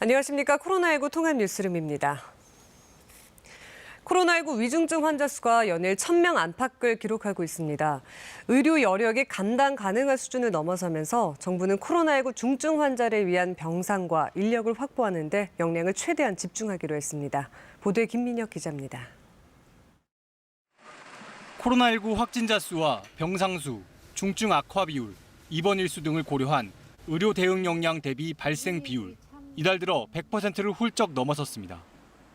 안녕하십니까. 코로나19 통합 뉴스룸입니다. 코로나19 위중증 환자 수가 연일 1,000명 안팎을 기록하고 있습니다. 의료 여력이 감당 가능한 수준을 넘어서면서 정부는 코로나19 중증 환자를 위한 병상과 인력을 확보하는 데 역량을 최대한 집중하기로 했습니다. 보도에 김민혁 기자입니다. 코로나19 확진자 수와 병상 수, 중증 악화 비율, 입원 일수 등을 고려한 의료 대응 역량 대비 발생 비율, 이달 들어 100%를 훌쩍 넘어섰습니다.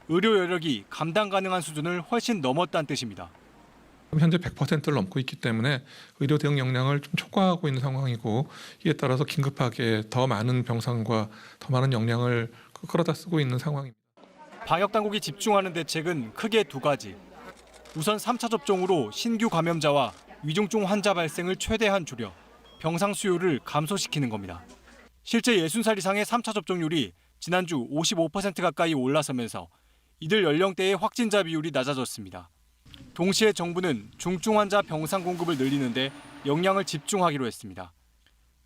의료 여력이 감당 가능한 수준을 훨씬 넘었다는 뜻입니다. 현재 100%를 넘고 있기 때문에 의료 대응 역량을 좀 초과하고 있는 상황이고, 이에 따라서 긴급하게 더 많은 병상과 더 많은 역량을 끌어다 쓰고 있는 상황입니다. 방역 당국이 집중하는 대책은 크게 두 가지. 우선 3차 접종으로 신규 감염자와 위중증 환자 발생을 최대한 줄여 병상 수요를 감소시키는 겁니다. 실제 60살 이상의 3차 접종률이 지난주 55% 가까이 올라서면서 이들 연령대의 확진자 비율이 낮아졌습니다. 동시에 정부는 중증 환자 병상 공급을 늘리는데 역량을 집중하기로 했습니다.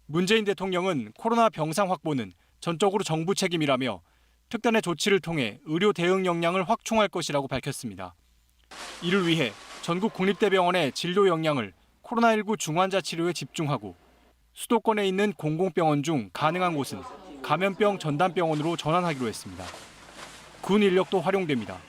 문재인 대통령은 코로나 병상 확보는 전적으로 정부 책임이라며 특단의 조치를 통해 의료 대응 역량을 확충할 것이라고 밝혔습니다. 이를 위해 전국 국립대병원의 진료 역량을 코로나19 중환자 치료에 집중하고 수도권에 있는 공공병원 중 가능한 곳은 감염병 전담병원으로 전환하기로 했습니다. 군 인력도 활용됩니다.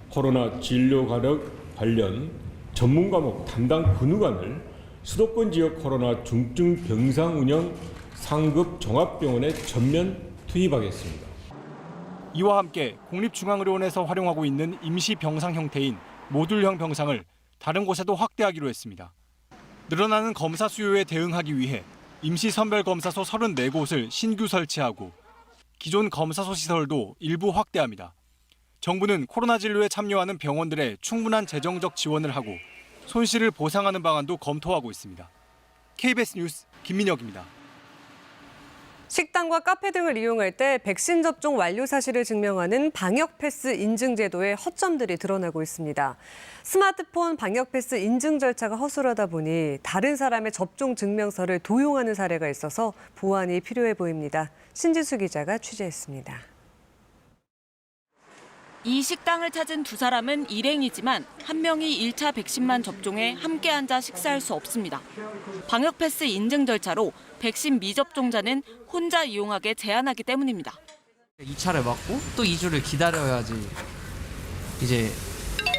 코로나 진료 가력 관련 전문 과목 담당 근무관을 수도권 지역 코로나 중증 병상 운영 상급 종합병원에 전면 투입하겠습니다. 이와 함께 국립중앙의료원에서 활용하고 있는 임시 병상 형태인 모듈형 병상을 다른 곳에도 확대하기로 했습니다. 늘어나는 검사 수요에 대응하기 위해 임시 선별검사소 34곳을 신규 설치하고 기존 검사소 시설도 일부 확대합니다. 정부는 코로나 진료에 참여하는 병원들에 충분한 재정적 지원을 하고 손실을 보상하는 방안도 검토하고 있습니다. KBS 뉴스 김민혁입니다. 식당과 카페 등을 이용할 때 백신 접종 완료 사실을 증명하는 방역 패스 인증 제도에 허점들이 드러나고 있습니다. 스마트폰 방역 패스 인증 절차가 허술하다 보니 다른 사람의 접종 증명서를 도용하는 사례가 있어서 보완이 필요해 보입니다. 신지수 기자가 취재했습니다. 이 식당을 찾은 두 사람은 일행이지만 한 명이 1차 백신만 접종해 함께 앉아 식사할 수 없습니다. 방역 패스 인증 절차로 백신 미접종자는 혼자 이용하게 제한하기 때문입니다. 2차를 맞고 또 2주를 기다려야지 이제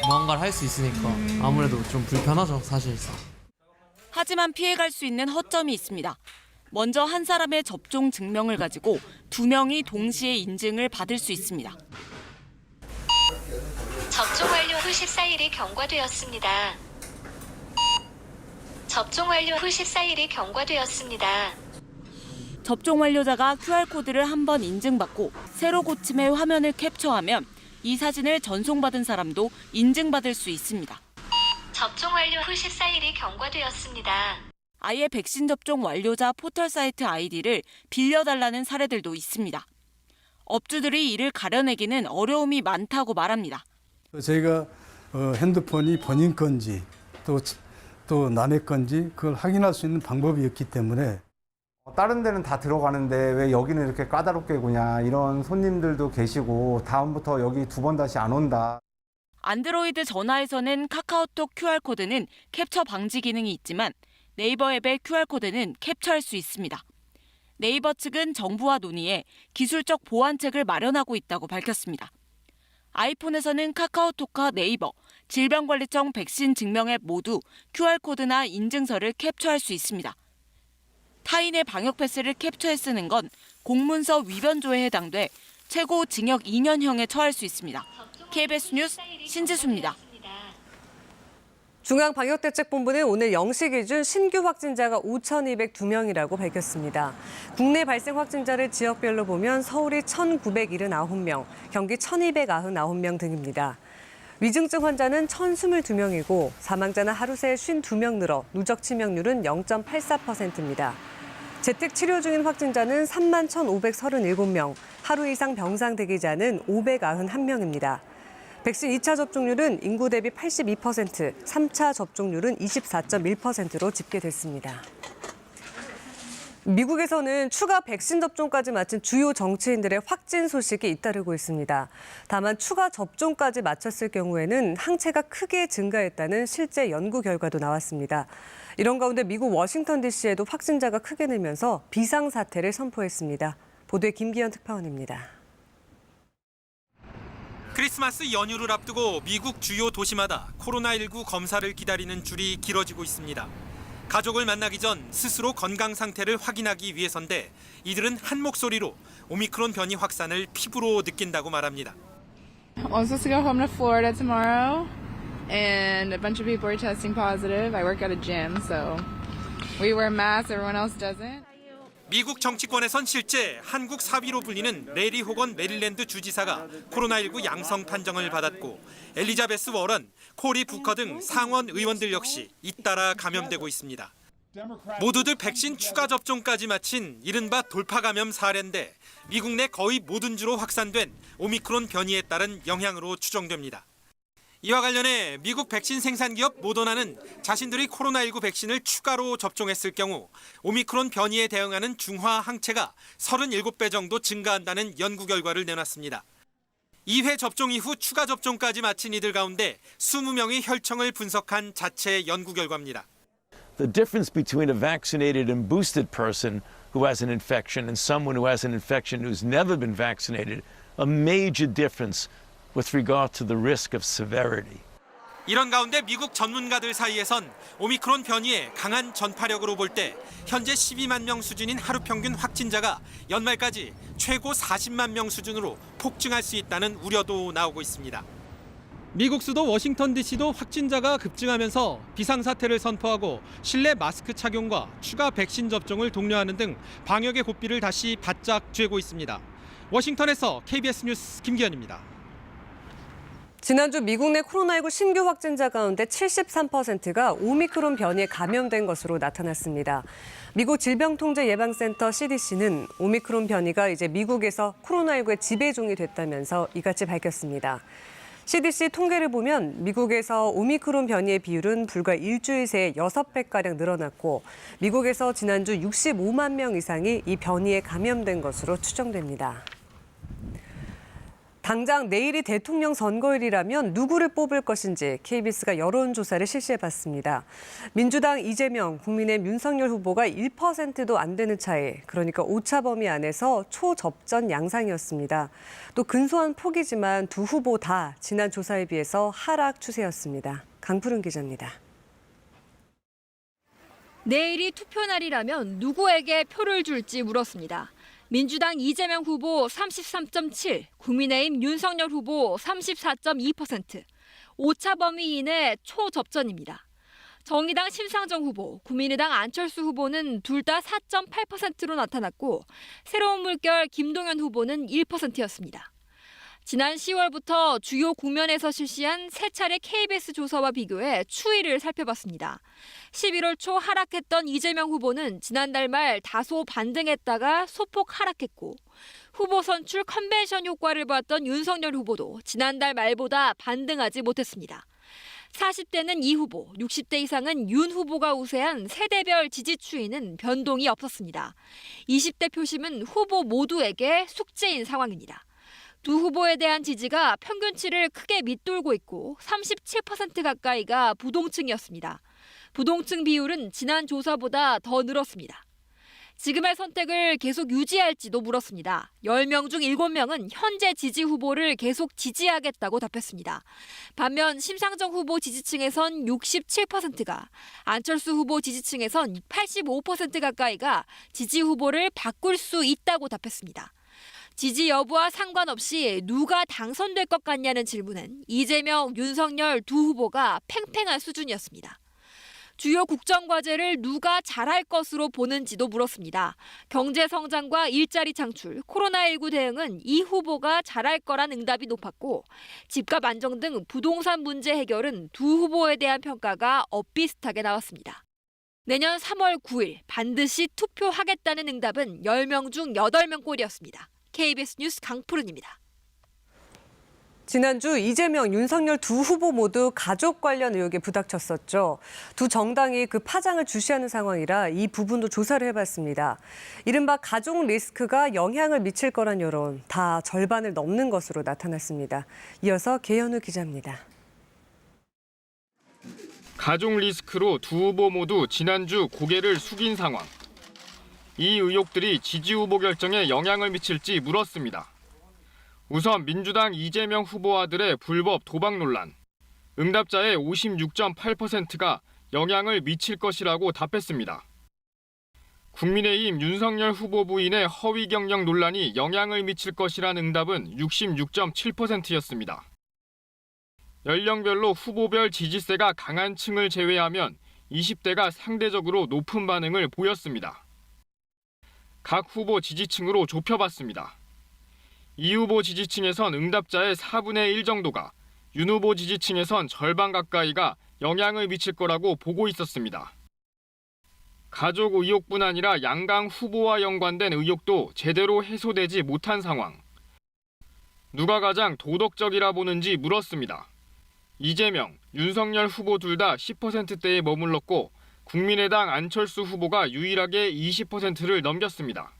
무언가를 할 수 있으니까 아무래도 좀 불편하죠, 사실상. 하지만 피해갈 수 있는 허점이 있습니다. 먼저 한 사람의 접종 증명을 가지고 두 명이 동시에 인증을 받을 수 있습니다. 접종 완료 후 14일이 경과되었습니다. 접종 완료 후 14일이 경과되었습니다. 접종 완료자가 QR코드를 한 번 인증받고 새로 고침의 화면을 캡처하면 이 사진을 전송받은 사람도 인증받을 수 있습니다. 접종 완료 후 14일이 경과되었습니다. 아예 백신 접종 완료자 포털 사이트 아이디를 빌려달라는 사례들도 있습니다. 업주들이 이를 가려내기는 어려움이 많다고 말합니다. 저희가 핸드폰이 본인 건지 또 남의 건지 그걸 확인할 수 있는 방법이 없기 때문에 다른 데는 다 들어가는데 왜 여기는 이렇게 까다롭게 구냐 이런 손님들도 계시고 다음부터 여기 두 번 다시 안 온다. 안드로이드 전화에서는 카카오톡 QR코드는 캡처 방지 기능이 있지만 네이버 앱의 QR코드는 캡처할 수 있습니다. 네이버 측은 정부와 논의해 기술적 보완책을 마련하고 있다고 밝혔습니다. 아이폰에서는 카카오톡과 네이버, 질병관리청 백신 증명 앱 모두 QR코드나 인증서를 캡처할 수 있습니다. 타인의 방역 패스를 캡처해 쓰는 건 공문서 위변조에 해당돼 최고 징역 2년형에 처할 수 있습니다. KBS 뉴스 신지수입니다. 중앙방역대책본부는 오늘 0시 기준 신규 확진자가 5,202명이라고 밝혔습니다. 국내 발생 확진자를 지역별로 보면 서울이 1,979명, 경기 1,299명 등입니다. 위중증 환자는 1,022명이고 사망자는 하루 새 52명 늘어 누적 치명률은 0.84%입니다. 재택 치료 중인 확진자는 31,537명, 하루 이상 병상 대기자는 591명입니다. 백신 2차 접종률은 인구 대비 82%, 3차 접종률은 24.1%로 집계됐습니다. 미국에서는 추가 백신 접종까지 마친 주요 정치인들의 확진 소식이 잇따르고 있습니다. 다만 추가 접종까지 마쳤을 경우에는 항체가 크게 증가했다는 실제 연구 결과도 나왔습니다. 이런 가운데 미국 워싱턴 DC에도 확진자가 크게 늘면서 비상사태를 선포했습니다. 보도에 김기현 특파원입니다. 크리스마스 연휴를 앞두고 미국 주요 도시마다 코로나19 검사를 기다리는 줄이 길어지고 있습니다. 가족을 만나기 전 스스로 건강 상태를 확인하기 위해서인데 이들은 한 목소리로 오미크론 변이 확산을 피부로 느낀다고 말합니다. I'm supposed to go home to Florida tomorrow, and a bunch of people are testing positive. I work at a gym, so we wear masks, everyone else doesn't. 미국 정치권에선 실제 한국 사위로 불리는 레리 호건 메릴랜드 주지사가 코로나19 양성 판정을 받았고 엘리자베스 워런, 코리 부커 등 상원 의원들 역시 잇따라 감염되고 있습니다. 모두들 백신 추가 접종까지 마친 이른바 돌파 감염 사례인데 미국 내 거의 모든 주로 확산된 오미크론 변이에 따른 영향으로 추정됩니다. 이와 관련해 미국 백신 생산 기업 모더나는 자신들이 코로나19 백신을 추가로 접종했을 경우 오미크론 변이에 대응하는 중화 항체가 37배 정도 증가한다는 연구 결과를 내놨습니다. 2회 접종 이후 추가 접종까지 마친 이들 가운데 20명의 혈청을 분석한 자체 연구 결과입니다. The difference between a vaccinated and boosted person who has an infection and someone who has an infection who's never been vaccinated, a major difference with regard to the risk of severity. 이런 가운데 미국 전문가들 사이에선 오미크론 변이의 강한 전파력으로 볼 때 현재 12만 명 수준인 하루 평균 확진자가 연말까지 최고 40만 명 수준으로 폭증할 수 있다는 우려도 나오고 있습니다. 미국 수도 워싱턴 DC도 확진자가 급증하면서 비상사태를 선포하고 실내 마스크 착용과 추가 백신 접종을 독려하는 등 방역의 고삐를 다시 바짝 쥐고 있습니다. 워싱턴에서 KBS 뉴스 김기현입니다. 지난주 미국 내 코로나19 신규 확진자 가운데 73%가 오미크론 변이에 감염된 것으로 나타났습니다. 미국 질병통제예방센터 CDC는 오미크론 변이가 이제 미국에서 코로나19의 지배종이 됐다면서 이같이 밝혔습니다. CDC 통계를 보면 미국에서 오미크론 변이의 비율은 불과 일주일 새에 6배가량 늘어났고 미국에서 지난주 65만 명 이상이 이 변이에 감염된 것으로 추정됩니다. 당장 내일이 대통령 선거일이라면 누구를 뽑을 것인지 KBS가 여론조사를 실시해봤습니다. 민주당 이재명, 국민의힘 윤석열 후보가 1%도 안 되는 차이, 그러니까 오차 범위 안에서 초접전 양상이었습니다. 또 근소한 폭이지만 두 후보 다 지난 조사에 비해서 하락 추세였습니다. 강푸른 기자입니다. 내일이 투표 날이라면 누구에게 표를 줄지 물었습니다. 민주당 이재명 후보 33.7, 국민의힘 윤석열 후보 34.2%, 오차 범위 이내 초접전입니다. 정의당 심상정 후보, 국민의당 안철수 후보는 둘 다 4.8%로 나타났고 새로운 물결 김동연 후보는 1%였습니다. 지난 10월부터 주요 국면에서 실시한 세 차례 KBS 조사와 비교해 추이를 살펴봤습니다. 11월 초 하락했던 이재명 후보는 지난달 말 다소 반등했다가 소폭 하락했고 후보 선출 컨벤션 효과를 봤던 윤석열 후보도 지난달 말보다 반등하지 못했습니다. 40대는 이 후보, 60대 이상은 윤 후보가 우세한 세대별 지지 추이는 변동이 없었습니다. 20대 표심은 후보 모두에게 숙제인 상황입니다. 두 후보에 대한 지지가 평균치를 크게 밑돌고 있고 37% 가까이가 부동층이었습니다. 부동층 비율은 지난 조사보다 더 늘었습니다. 지금의 선택을 계속 유지할지도 물었습니다. 10명 중 7명은 현재 지지 후보를 계속 지지하겠다고 답했습니다. 반면 심상정 후보 지지층에선 67%가, 안철수 후보 지지층에선 85% 가까이가 지지 후보를 바꿀 수 있다고 답했습니다. 지지 여부와 상관없이 누가 당선될 것 같냐는 질문은 이재명, 윤석열 두 후보가 팽팽한 수준이었습니다. 주요 국정과제를 누가 잘할 것으로 보는지도 물었습니다. 경제 성장과 일자리 창출, 코로나19 대응은 이 후보가 잘할 거란 응답이 높았고 집값 안정 등 부동산 문제 해결은 두 후보에 대한 평가가 엇비슷하게 나왔습니다. 내년 3월 9일 반드시 투표하겠다는 응답은 10명 중 8명 꼴이었습니다. KBS 뉴스 강푸른입니다. 지난주 이재명, 윤석열 두 후보 모두 가족 관련 의혹에 부닥쳤었죠. 두 정당이 그 파장을 주시하는 상황이라 이 부분도 조사를 해봤습니다. 이른바 가족 리스크가 영향을 미칠 거란 여론 다 절반을 넘는 것으로 나타났습니다. 이어서 계현우 기자입니다. 가족 리스크로 두 후보 모두 지난주 고개를 숙인 상황. 이 의혹들이 지지 후보 결정에 영향을 미칠지 물었습니다. 우선 민주당 이재명 후보 아들의 불법 도박 논란. 응답자의 56.8%가 영향을 미칠 것이라고 답했습니다. 국민의힘 윤석열 후보 부인의 허위 경력 논란이 영향을 미칠 것이란 응답은 66.7%였습니다. 연령별로 후보별 지지세가 강한 층을 제외하면 20대가 상대적으로 높은 반응을 보였습니다. 각 후보 지지층으로 좁혀봤습니다. 이 후보 지지층에선 응답자의 4분의 1 정도가, 윤 후보 지지층에선 절반 가까이가 영향을 미칠 거라고 보고 있었습니다. 가족 의혹뿐 아니라 양강 후보와 연관된 의혹도 제대로 해소되지 못한 상황. 누가 가장 도덕적이라 보는지 물었습니다. 이재명, 윤석열 후보 둘 다 10%대에 머물렀고 국민의당 안철수 후보가 유일하게 20%를 넘겼습니다.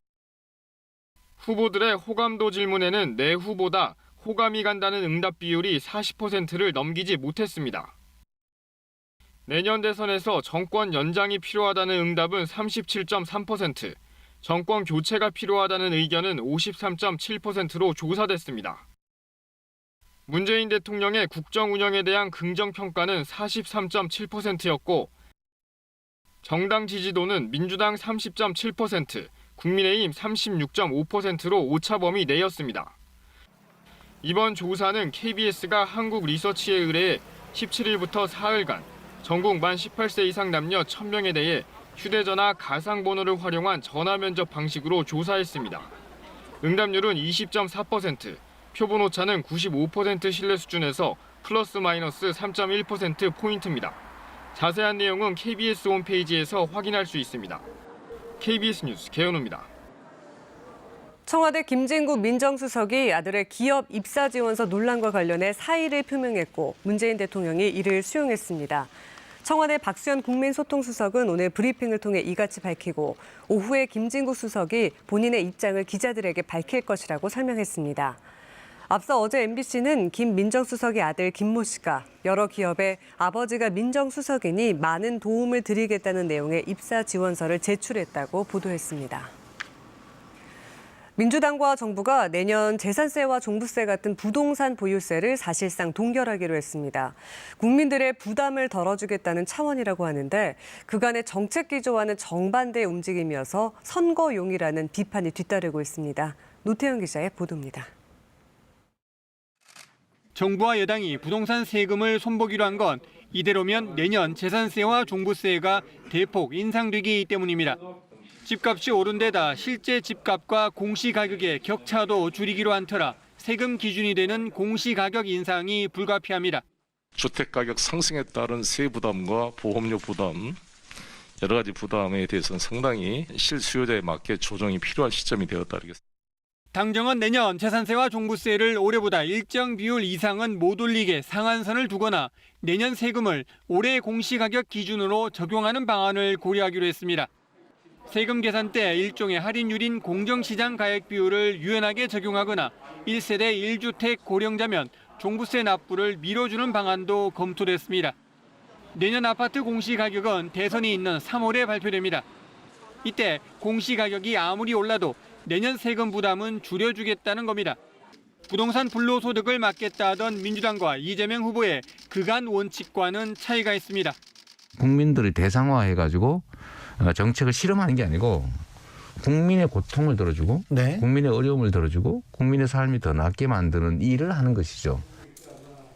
후보들의 호감도 질문에는 내 후보다 호감이 간다는 응답 비율이 40%를 넘기지 못했습니다. 내년 대선에서 정권 연장이 필요하다는 응답은 37.3%, 정권 교체가 필요하다는 의견은 53.7%로 조사됐습니다. 문재인 대통령의 국정 운영에 대한 긍정 평가는 43.7%였고 정당 지지도는 민주당 30.7%, 국민의힘 36.5%로 오차범위 내였습니다. 이번 조사는 KBS가 한국 리서치에 의뢰해 17일부터 사흘간 전국 만 18세 이상 남녀 1000명에 대해 휴대전화 가상번호를 활용한 전화 면접 방식으로 조사했습니다. 응답률은 20.4%, 표본 오차는 95% 신뢰 수준에서 플러스 마이너스 3.1%포인트입니다. 자세한 내용은 KBS 홈페이지에서 확인할 수 있습니다. KBS 뉴스 계현우입니다. 청와대 김진국 민정수석이 아들의 기업 입사 지원서 논란과 관련해 사의를 표명했고 문재인 대통령이 이를 수용했습니다. 청와대 박수현 국민소통수석은 오늘 브리핑을 통해 이같이 밝히고 오후에 김진국 수석이 본인의 입장을 기자들에게 밝힐 것이라고 설명했습니다. 앞서 어제 MBC는 김 민정수석의 아들 김모 씨가 여러 기업에 아버지가 민정수석이니 많은 도움을 드리겠다는 내용의 입사 지원서를 제출했다고 보도했습니다. 민주당과 정부가 내년 재산세와 종부세 같은 부동산 보유세를 사실상 동결하기로 했습니다. 국민들의 부담을 덜어주겠다는 차원이라고 하는데 그간의 정책 기조와는 정반대의 움직임이어서 선거용이라는 비판이 뒤따르고 있습니다. 노태영 기자의 보도입니다. 정부와 여당이 부동산 세금을 손보기로 한 건 이대로면 내년 재산세와 종부세가 대폭 인상되기 때문입니다. 집값이 오른 데다 실제 집값과 공시가격의 격차도 줄이기로 한 터라 세금 기준이 되는 공시가격 인상이 불가피합니다. 주택가격 상승에 따른 세부담과 보험료 부담, 여러 가지 부담에 대해서는 상당히 실수요자에 맞게 조정이 필요한 시점이 되었다. 당정은 내년 재산세와 종부세를 올해보다 일정 비율 이상은 못 올리게 상한선을 두거나 내년 세금을 올해 공시가격 기준으로 적용하는 방안을 고려하기로 했습니다. 세금 계산 때 일종의 할인율인 공정시장 가액 비율을 유연하게 적용하거나 1세대 1주택 고령자면 종부세 납부를 미뤄주는 방안도 검토됐습니다. 내년 아파트 공시가격은 대선이 있는 3월에 발표됩니다. 이때 공시가격이 아무리 올라도 내년 세금 부담은 줄여주겠다는 겁니다. 부동산 불로소득을 막겠다 하던 민주당과 이재명 후보의 그간 원칙과는 차이가 있습니다. 국민들을 대상화해가지고 정책을 실험하는 게 아니고 국민의 고통을 들어주고 국민의 어려움을 들어주고 국민의 삶이 더 낫게 만드는 일을 하는 것이죠.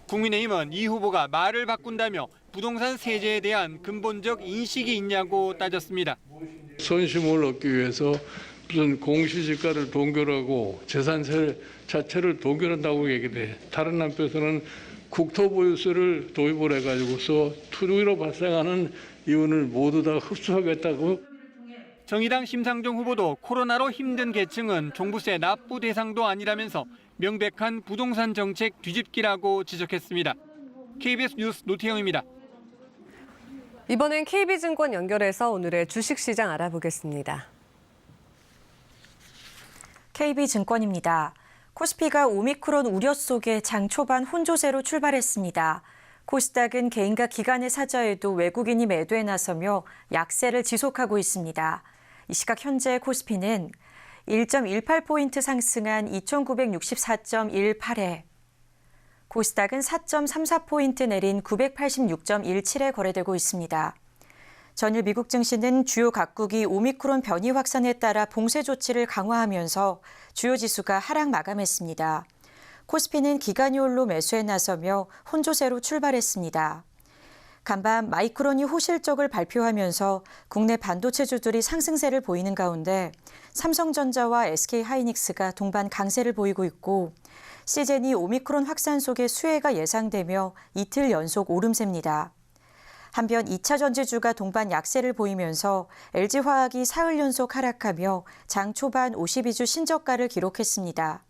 국민의힘은 이 후보가 말을 바꾼다며 부동산 세제에 대한 근본적 인식이 있냐고 따졌습니다. 선심을 얻기 위해서 무슨 공시지가를 동결하고 재산세 자체를 동결한다고 얘기돼. 다른 한편에서는 국토보유세를 도입을 해가지고서 투기로 발생하는 이윤을 모두 다 흡수하겠다고. 정의당 심상정 후보도 코로나로 힘든 계층은 종부세 납부 대상도 아니라면서 명백한 부동산 정책 뒤집기라고 지적했습니다. KBS 뉴스 노태영입니다. 이번엔 KB증권 연결해서 오늘의 주식시장 알아보겠습니다. KB증권입니다. 코스피가 오미크론 우려 속에 장 초반 혼조세로 출발했습니다. 코스닥은 개인과 기관의 사저에도 외국인이 매도에 나서며 약세를 지속하고 있습니다. 이 시각 현재 코스피는 1.18포인트 상승한 2,964.18에 코스닥은 4.34포인트 내린 986.17에 거래되고 있습니다. 전일 미국 증시는 주요 각국이 오미크론 변이 확산에 따라 봉쇄 조치를 강화하면서 주요 지수가 하락 마감했습니다. 코스피는 기관이홀로 매수에 나서며 혼조세로 출발했습니다. 간밤 마이크론이 호실적을 발표하면서 국내 반도체주들이 상승세를 보이는 가운데 삼성전자와 SK하이닉스가 동반 강세를 보이고 있고 시젠이 오미크론 확산 속의 수혜가 예상되며 이틀 연속 오름세입니다. 한편 2차 전지주가 동반 약세를 보이면서 LG화학이 사흘 연속 하락하며 장 초반 52주 신저가를 기록했습니다.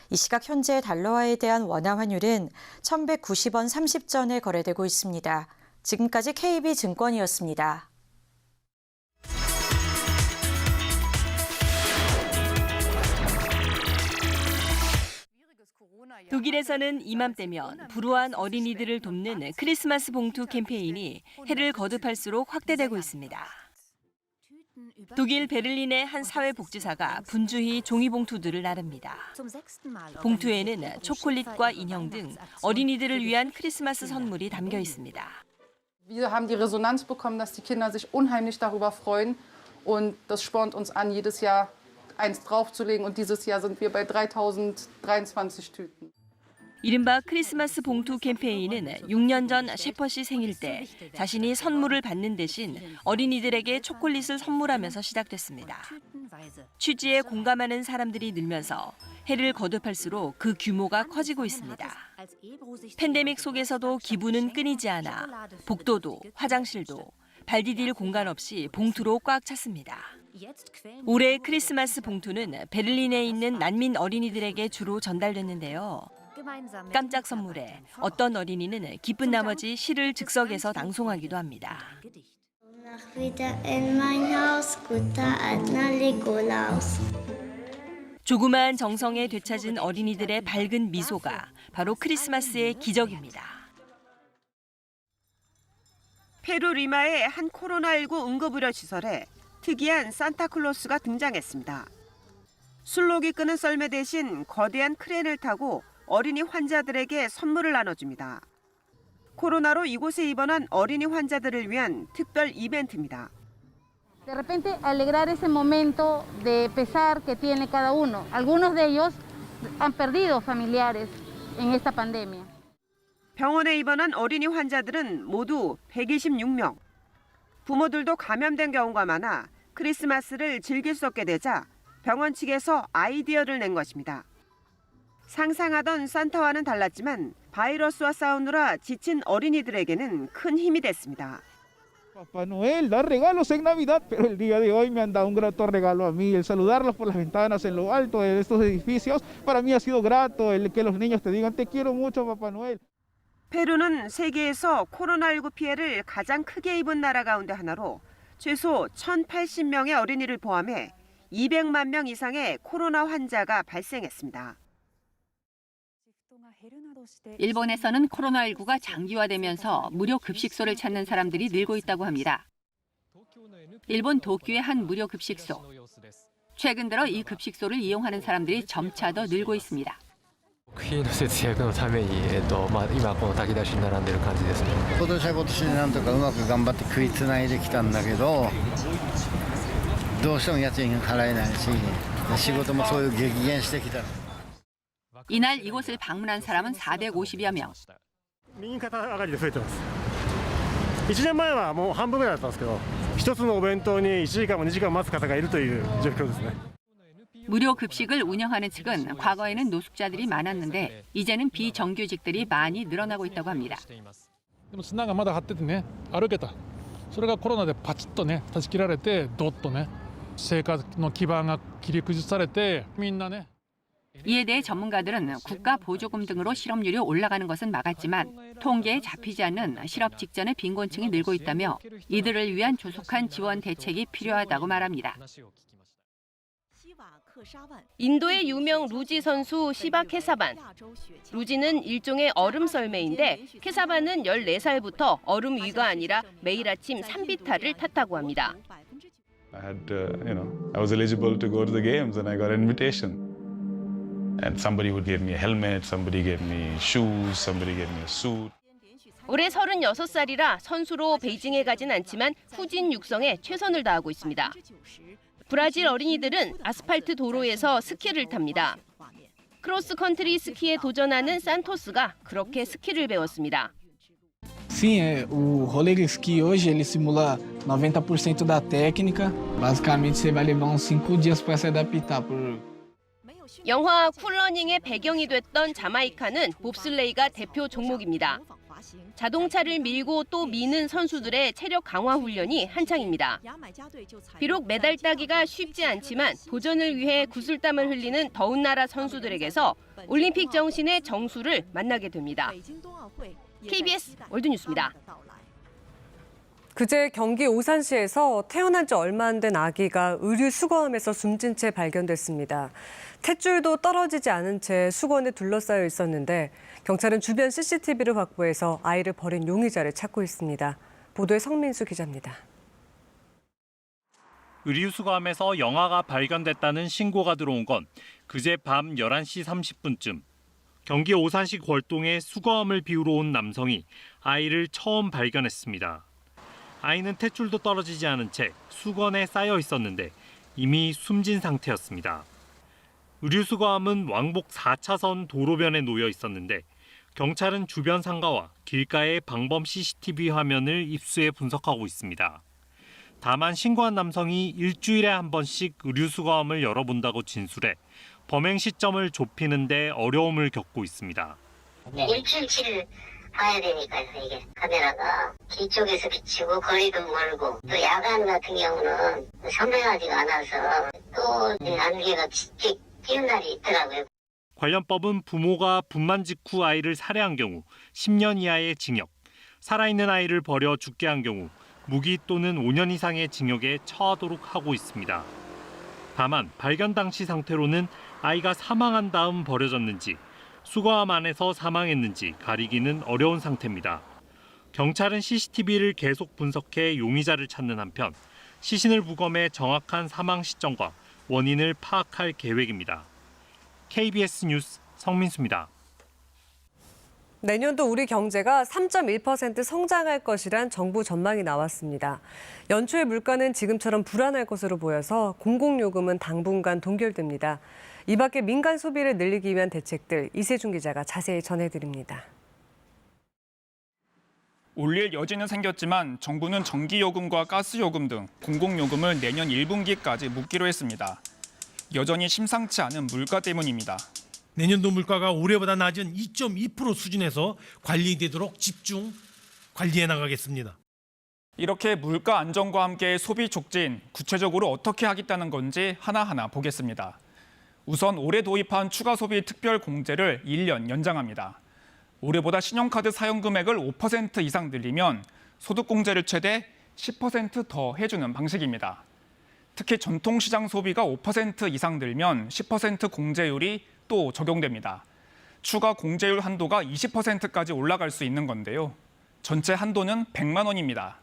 이 시각 현재 달러화에 대한 원화 환율은 1,190원 30전에 거래되고 있습니다. 지금까지 KB증권이었습니다. 독일에서는 이맘때면 불우한 어린이들을 돕는 크리스마스 봉투 캠페인이 해를 거듭할수록 확대되고 있습니다. 독일 베를린의 한 사회복지사가 분주히 종이봉투들을 나릅니다. 봉투에는 초콜릿과 인형 등 어린이들을 위한 크리스마스 선물이 담겨 있습니다. Wir haben die Resonanz bekommen, dass die Kinder sich unheimlich darüber freuen und das spornt uns an, jedes Jahr eins draufzulegen und dieses Jahr sind wir bei 3023 Tüten. 이른바 크리스마스 봉투 캠페인은 6년 전 셰퍼 씨 생일 때 자신이 선물을 받는 대신 어린이들에게 초콜릿을 선물하면서 시작됐습니다. 취지에 공감하는 사람들이 늘면서 해를 거듭할수록 그 규모가 커지고 있습니다. 팬데믹 속에서도 기부는 끊이지 않아 복도도 화장실도 발 디딜 공간 없이 봉투로 꽉 찼습니다. 올해 크리스마스 봉투는 베를린에 있는 난민 어린이들에게 주로 전달됐는데요. 깜짝 선물에 어떤 어린이는 기쁜 나머지 시를 즉석에서 낭송하기도 합니다. 조그마한 정성에 되찾은 어린이들의 밝은 미소가 바로 크리스마스의 기적입니다. 페루 리마의 한 코로나19 응급의료 시설에 특이한 산타클로스가 등장했습니다. 술록이 끄는 썰매 대신 거대한 크레인을 타고 어린이 환자들에게 선물을 나눠줍니다. 코로나로 이곳에 입원한 어린이 환자들을 위한 특별 이벤트입니다. De repente alegrar ese momento de pesar que tiene cada uno. Algunos de ellos han perdido familiares en esta pandemia. 병원에 입원한 어린이 환자들은 모두 126명. 부모들도 감염된 경우가 많아 크리스마스를 즐길 수 없게 되자 병원 측에서 아이디어를 낸 것입니다. 상상하던 산타와는 달랐지만 바이러스와 싸우느라 지친 어린이들에게는 큰 힘이 됐습니다. Papá Noel da regalos en Navidad, pero el día de hoy me han dado un grato regalo a mí. El saludarlos por las ventanas en lo alto de estos edificios, para mí ha sido grato. El que los niños te digan te quiero mucho, Papá Noel. 페루는 세계에서 코로나19 피해를 가장 크게 입은 나라 가운데 하나로 최소 1,080명의 어린이를 포함해 200만 명 이상의 코로나 환자가 발생했습니다. 일본에서는 코로나19가 장기화되면서 무료 급식소를 찾는 사람들이 늘고 있다고 합니다. 일본 도쿄의 한 무료 급식소. 최근 들어 이 급식소를 이용하는 사람들이 점차 더 늘고 있습니다. 費の節約のために、今この炊き出しに並んでる感じですね。今年は今年でなんとかうまく頑張って食いつないできたんだけど、どうしても家賃払えないし、仕事もそういう激減してきた。 이날 이곳을 방문한 사람은 450여 명. 右肩上がりで増えてます。1年前はもう半分ぐらいだったんですけど、一つのお弁当に1時間も2時間待つ方がいるという状況ですね。 무료 급식을 운영하는 측은 과거에는 노숙자들이 많았는데 이제는 비정규직들이 많이 늘어나고 있다고 합니다. でも砂がまだ張っててね、歩けた。それがコロナでパチッとね、断ち切られて、どっとね、生活の基盤が切り崩されてみんなね 이에 대해 전문가들은 국가 보조금 등으로 실업률이 올라가는 것은 막았지만 통계에 잡히지 않는 실업 직전의 빈곤층이 늘고 있다며 이들을 위한 조속한 지원 대책이 필요하다고 말합니다. 인도의 유명 루지 선수 시바 케사반. 루지는 일종의 얼음 썰매인데 케사반은 14살부터 얼음 위가 아니라 매일 아침 산비탈을 탔다고 합니다. I was eligible to go to the games and I got an invitation. And somebody would give me a helmet, somebody gave me shoes, somebody gave me a suit. 올해 36살이라 선수로 베이징에 가진 않지만 후진 육성에 최선을 다하고 있습니다. 브라질 어린이들은 아스팔트 도로에서 스키를 탑니다. 크로스컨트리 스키에 도전하는 산토스가 그렇게 스키를 배웠습니다. Sim, o rolê de esqui hoje ele simula 90% da técnica. Basicamente você vai levar uns 5 dias para se adaptar 영화 쿨러닝의 배경이 됐던 자마이카는 봅슬레이가 대표 종목입니다. 자동차를 밀고 또 미는 선수들의 체력 강화 훈련이 한창입니다. 비록 메달 따기가 쉽지 않지만 도전을 위해 구슬땀을 흘리는 더운 나라 선수들에게서 올림픽 정신의 정수를 만나게 됩니다. KBS 월드뉴스입니다. 그제 경기 오산시에서 태어난 지 얼마 안 된 아기가 의류 수거함에서 숨진 채 발견됐습니다. 탯줄도 떨어지지 않은 채 수건에 둘러싸여 있었는데 경찰은 주변 CCTV를 확보해서 아이를 버린 용의자를 찾고 있습니다. 보도에 성민수 기자입니다. 의류 수거함에서 영아가 발견됐다는 신고가 들어온 건 그제 밤 11시 30분쯤. 경기 오산시 월동에 수거함을 비우러 온 남성이 아이를 처음 발견했습니다. 아이는 탯줄도 떨어지지 않은 채 수건에 쌓여 있었는데 이미 숨진 상태였습니다. 의류 수거함은 왕복 4차선 도로변에 놓여 있었는데 경찰은 주변 상가와 길가의 방범 CCTV 화면을 입수해 분석하고 있습니다. 다만 신고한 남성이 일주일에 한 번씩 의류 수거함을 열어본다고 진술해 범행 시점을 좁히는 데 어려움을 겪고 있습니다. 일주일치를 봐야 되니까요. 이게 카메라가 뒤쪽에서 비치고 거리도 멀고 또 야간 같은 경우는 선명하지가 않아서 또 안개가 짙게 끼는 날이 있더라고요. 관련법은 부모가 분만 직후 아이를 살해한 경우 10년 이하의 징역, 살아있는 아이를 버려 죽게 한 경우 무기 또는 5년 이상의 징역에 처하도록 하고 있습니다. 다만 발견 당시 상태로는 아이가 사망한 다음 버려졌는지 수거함 안에서 사망했는지 가리기는 어려운 상태입니다. 경찰은 CCTV를 계속 분석해 용의자를 찾는 한편 시신을 부검해 정확한 사망 시점과 원인을 파악할 계획입니다. KBS 뉴스 성민수입니다. 내년도 우리 경제가 3.1% 성장할 것이란 정부 전망이 나왔습니다. 연초의 물가는 지금처럼 불안할 것으로 보여서 공공요금은 당분간 동결됩니다. 이 밖에 민간 소비를 늘리기 위한 대책들 이세준 기자가 자세히 전해드립니다. 올릴 여지는 생겼지만 정부는 전기요금과 가스요금 등 공공요금을 내년 1분기까지 묶기로 했습니다. 여전히 심상치 않은 물가 때문입니다. 내년도 물가가 올해보다 낮은 2.2% 수준에서 관리되도록 집중 관리해 나가겠습니다. 이렇게 물가 안정과 함께 소비 촉진, 구체적으로 어떻게 하겠다는 건지 하나하나 보겠습니다. 우선 올해 도입한 추가 소비 특별 공제를 1년 연장합니다. 올해보다 신용카드 사용 금액을 5% 이상 늘리면 소득 공제를 최대 10% 더 해주는 방식입니다. 특히 전통시장 소비가 5% 이상 늘면 10% 공제율이 또 적용됩니다. 추가 공제율 한도가 20%까지 올라갈 수 있는 건데요. 전체 한도는 100만 원입니다.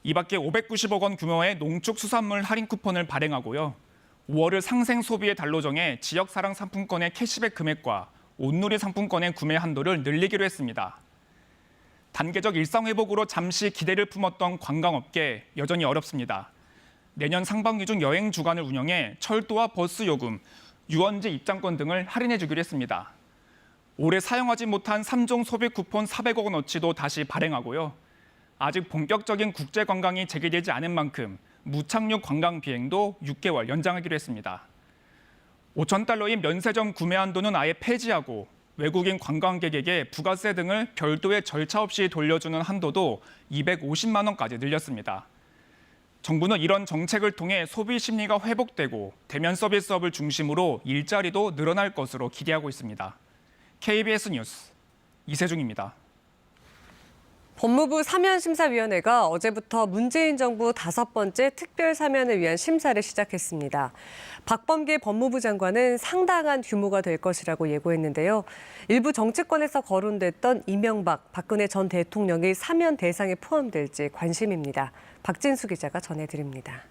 이 밖에 590억 원 규모의 농축수산물 할인 쿠폰을 발행하고요. 5월을 상생 소비의 달로 정해 지역사랑 상품권의 캐시백 금액과 온누리 상품권의 구매 한도를 늘리기로 했습니다. 단계적 일상회복으로 잠시 기대를 품었던 관광업계 여전히 어렵습니다. 내년 상반기 중 여행 주간을 운영해 철도와 버스 요금, 유원지 입장권 등을 할인해 주기로 했습니다. 올해 사용하지 못한 3종 소비 쿠폰 400억 원어치도 다시 발행하고요. 아직 본격적인 국제 관광이 재개되지 않은 만큼 무착륙 관광 비행도 6개월 연장하기로 했습니다. 5,000달러인 면세점 구매 한도는 아예 폐지하고 외국인 관광객에게 부가세 등을 별도의 절차 없이 돌려주는 한도도 250만 원까지 늘렸습니다. 정부는 이런 정책을 통해 소비 심리가 회복되고 대면 서비스업을 중심으로 일자리도 늘어날 것으로 기대하고 있습니다. KBS 뉴스 이세중입니다. 법무부 사면심사위원회가 어제부터 문재인 정부 5번째 특별 사면을 위한 심사를 시작했습니다. 박범계 법무부 장관은 상당한 규모가 될 것이라고 예고했는데요. 일부 정치권에서 거론됐던 이명박, 박근혜 전 대통령이 사면 대상에 포함될지 관심입니다. 박진수 기자가 전해드립니다.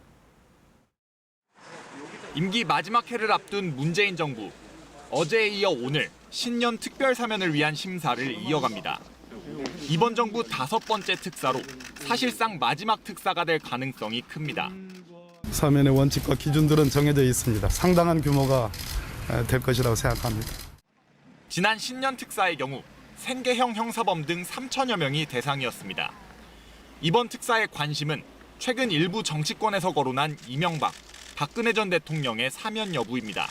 임기 마지막 해를 앞둔 문재인 정부. 어제에 이어 오늘 신년 특별 사면을 위한 심사를 이어갑니다. 이번 정부 5번째 특사로 사실상 마지막 특사가 될 가능성이 큽니다. 사면의 원칙과 기준들은 정해져 있습니다. 상당한 규모가 될 것이라고 생각합니다. 지난 신년 특사의 경우 생계형 형사범 등 3천여 명이 대상이었습니다. 이번 특사의 관심은 최근 일부 정치권에서 거론한 이명박, 박근혜 전 대통령의 사면 여부입니다.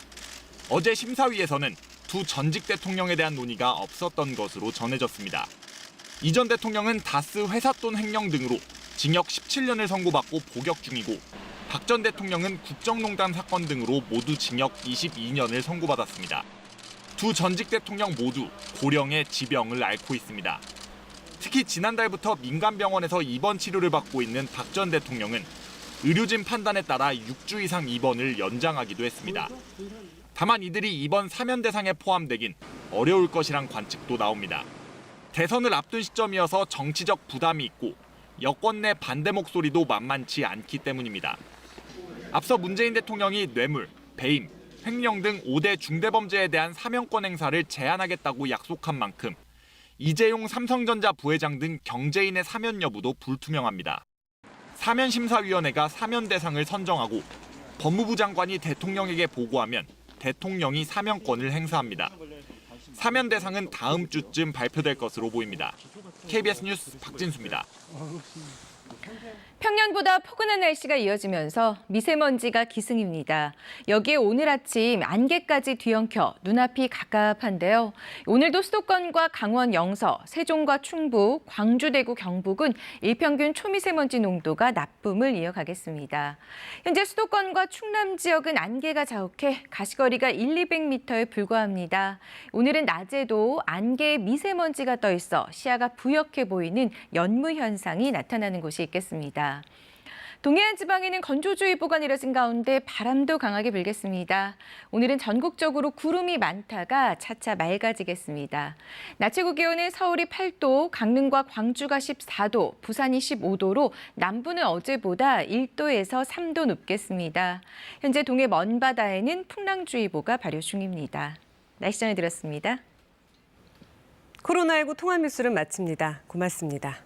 어제 심사위에서는 두 전직 대통령에 대한 논의가 없었던 것으로 전해졌습니다. 이 전 대통령은 다스 회삿돈 횡령 등으로 징역 17년을 선고받고 복역 중이고 박 전 대통령은 국정농단 사건 등으로 모두 징역 22년을 선고받았습니다. 두 전직 대통령 모두 고령의 지병을 앓고 있습니다. 특히 지난달부터 민간병원에서 입원 치료를 받고 있는 박 전 대통령은 의료진 판단에 따라 6주 이상 입원을 연장하기도 했습니다. 다만 이들이 이번 사면 대상에 포함되긴 어려울 것이란 관측도 나옵니다. 대선을 앞둔 시점이어서 정치적 부담이 있고 여권 내 반대 목소리도 만만치 않기 때문입니다. 앞서 문재인 대통령이 뇌물, 배임, 횡령 등 5대 중대범죄에 대한 사면권 행사를 제한하겠다고 약속한 만큼 이재용 삼성전자 부회장 등 경제인의 사면 여부도 불투명합니다. 사면심사위원회가 사면 대상을 선정하고 법무부 장관이 대통령에게 보고하면 대통령이 사면권을 행사합니다. 사면 대상은 다음 주쯤 발표될 것으로 보입니다. KBS 뉴스 박진수입니다. 평년보다 포근한 날씨가 이어지면서 미세먼지가 기승입니다. 여기에 오늘 아침 안개까지 뒤엉켜 눈앞이 갑갑한데요. 오늘도 수도권과 강원 영서, 세종과 충북, 광주, 대구, 경북은 일평균 초미세먼지 농도가 나쁨을 이어가겠습니다. 현재 수도권과 충남 지역은 안개가 자욱해 가시거리가 1-200m에 불과합니다. 오늘은 낮에도 안개에 미세먼지가 떠 있어 시야가 부역해 보이는 연무 현상이 나타나는 곳이 있겠습니다. 동해안 지방에는 건조주의보가 내려진 가운데 바람도 강하게 불겠습니다. 오늘은 전국적으로 구름이 많다가 차차 맑아지겠습니다. 낮 최고 기온은 서울이 8도, 강릉과 광주가 14도, 부산이 15도로 남부는 어제보다 1도에서 3도 높겠습니다. 현재 동해 먼바다에는 풍랑주의보가 발효 중입니다. 날씨 전해드렸습니다. 코로나19 통합 뉴스를 마칩니다. 고맙습니다.